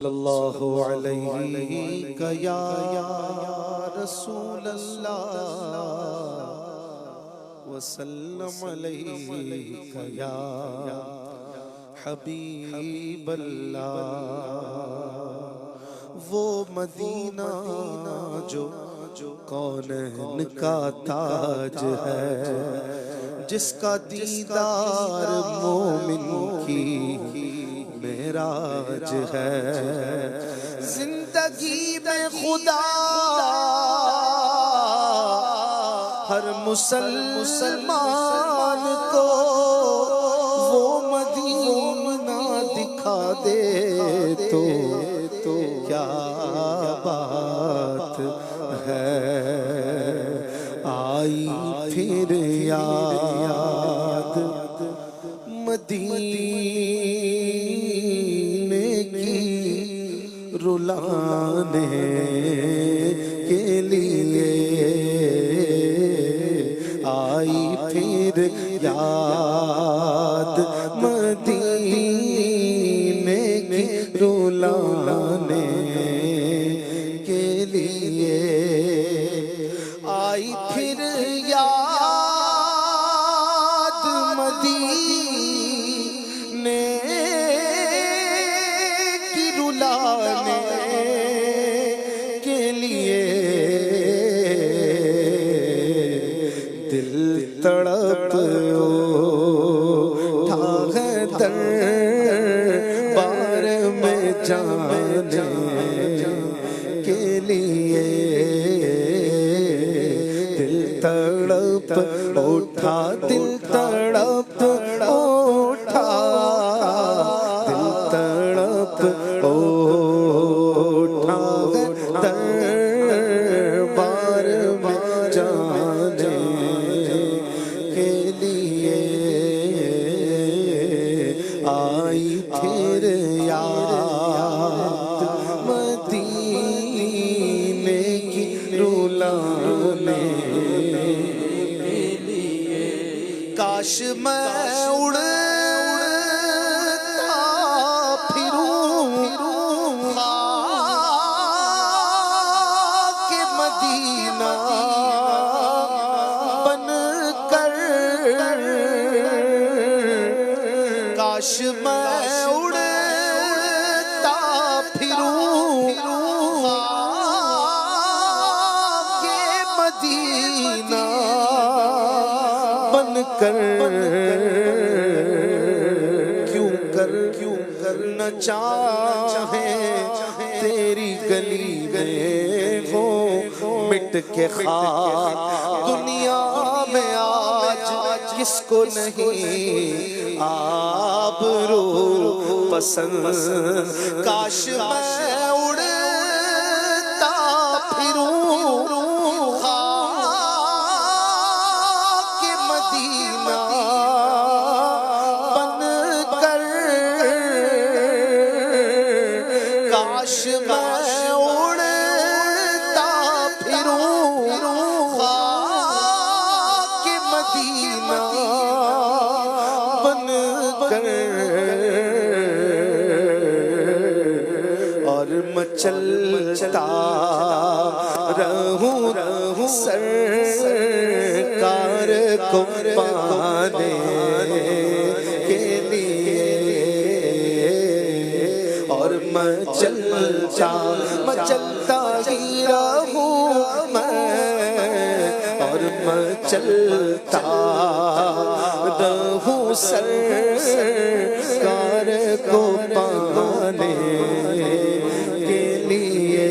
اللہ علیہ یا رسول اللہ وسلم علیہ یا حبیب اللہ وہ مدینہ جو کونین کا تاج ہے جس کا دیدار مومن کی معراج ہے زندگی میں خدا ہر مسلمان کو وہ مدینہ دکھا دے تو کیا بات ہے آئی پھر یاد مدینے کی رلانے کے لیے آئی پھر یاد مدینے کی رلانے کے لیے آئی پھر یاد مدینے کی رلانے کے لیے دل تڑپ اٹھا ہے دربار میں جانے کے لیے دل تڑپ اٹھا دل تڑپ اٹھا دل تڑپ اٹھا دربار میں جانے کے لیے آئی پھر یاد مدینے کی رلانے کاش میں اڑتا پھروں خاک مدینہ بن کر کاش میں اڑتا پھروں خاک مدینہ بن کر کیوں کر نہ چاہے تیری گلی میں وہ مٹ کے خاک دنیا میں آج کس کو نہیں آبرو پسند کاش میں اڑتا پھروں خاک مدینہ بن کر کاش میں اڑتا پھروں خاک مدینہ بن کر اور مچلتا رہوں سرکار کو پانے کے لیے اور مچلتا ہی رہوں میں اور مچلتا رہوں سرکار کو پانے کے لیے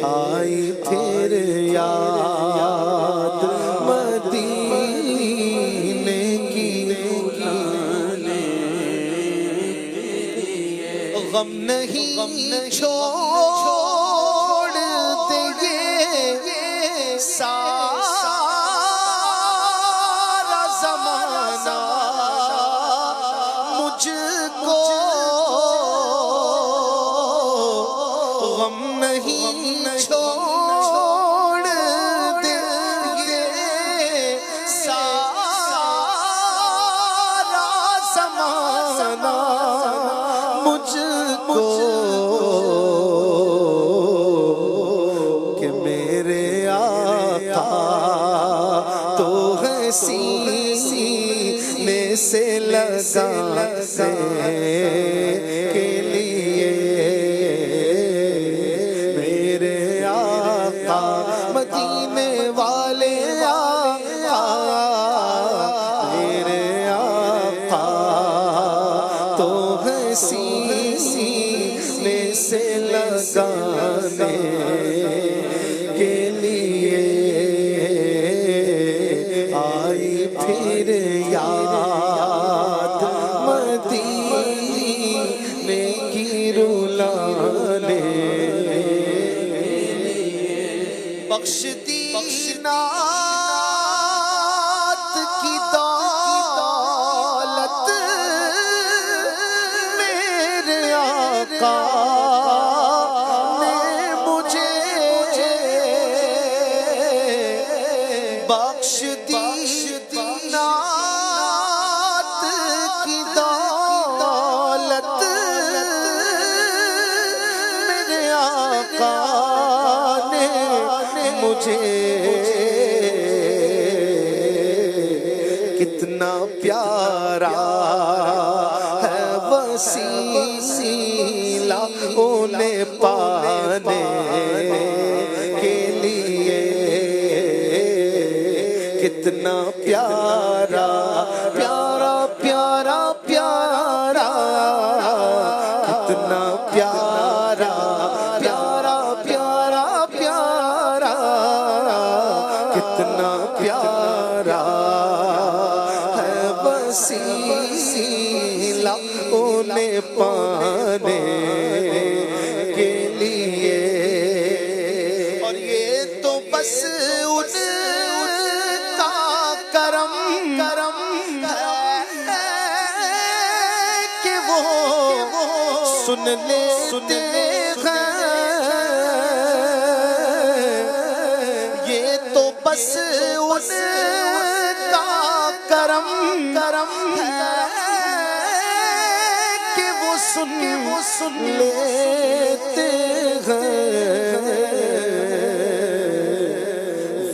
آئی پھر یاد مدینے کی غم نہیں چھوڑ دے یہ سارا زمانہ مجھ کو غم نہیں چھوڑ دے یہ سارا زمانہ مجھ سے لگانے کے لیے میرے آقا مدینے والے آقا میرے آقا تو سینے سے لگانے کے لیے آئی پھر یاد مدینے کی رولانے بخش دی نعت کی دولت میرے آقا نے مجھے بخش دی نعت کی دولت میرے آقا نے مجھے کتنا پیارا ہے وسیلہ انہیں پانے کے لیے کتنا پیارا پیارا پیارا پیارا کتنا پیارا پیارا پیارا پیارا کتنا پیارا ہے وسیلہ انہیں پانے کے لیے اور یہ تو بس ان کا کرم ہے کہ وہ سن لیتے ہیں یہ تو بس ان کا کرم ہے کہ وہ سن لیتے ہیں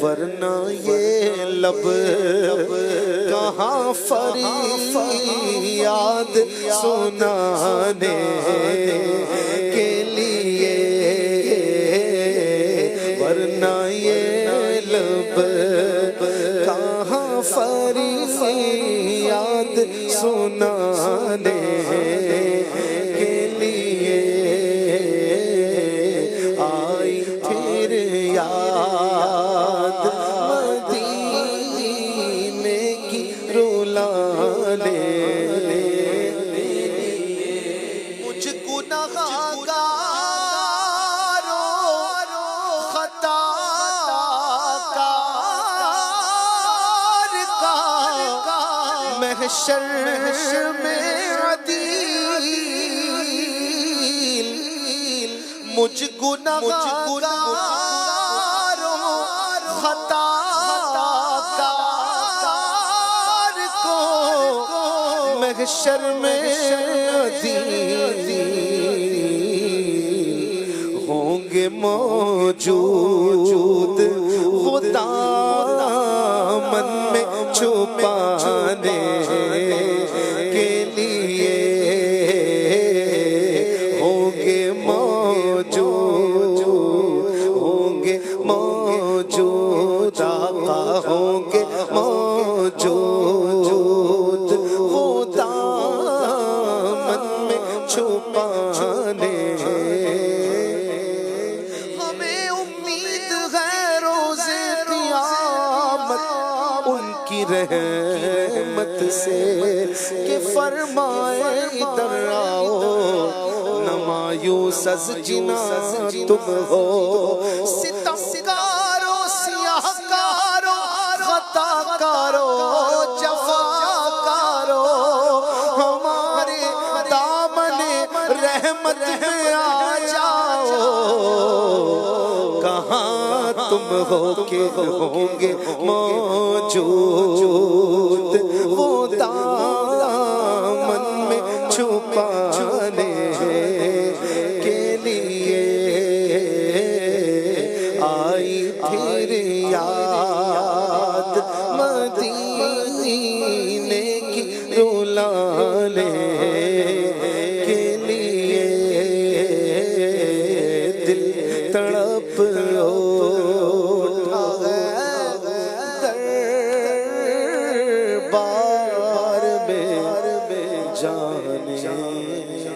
ورنہ یہ لب کہاں فریاد سنانے کے لیے ورنہ یہ لب کہاں فریاد سنانے کے لیے آئی پھر یاد مدینے کی رولانے مجھ گنہگاروں خطا محشر میں عدیل مجھ گنہگاروں خطا کار کو محشر میں عدیل ہوں گے موجود وہ دامن میں چھپانے کے لیے ہوں گے موجود آقا ہوں گے موجود وہ دامن میں چھپانے ہمیں امید ہے روزے قیامت ان کی رحمت سے کہ فرمائے ادھر آؤ نہ مایوس از جنا تم ہو ستمگارو سیاہ کارو خطا کارو جفا کارو ہمارے دامن رحمت میں آ جاؤ کہاں تم ہو کہ ہوں گے موجود وہ دامن میں چھپانے کے لیے آئی پھر یاد مدینے کی تڑپ اٹھا ہے دربار میں جانے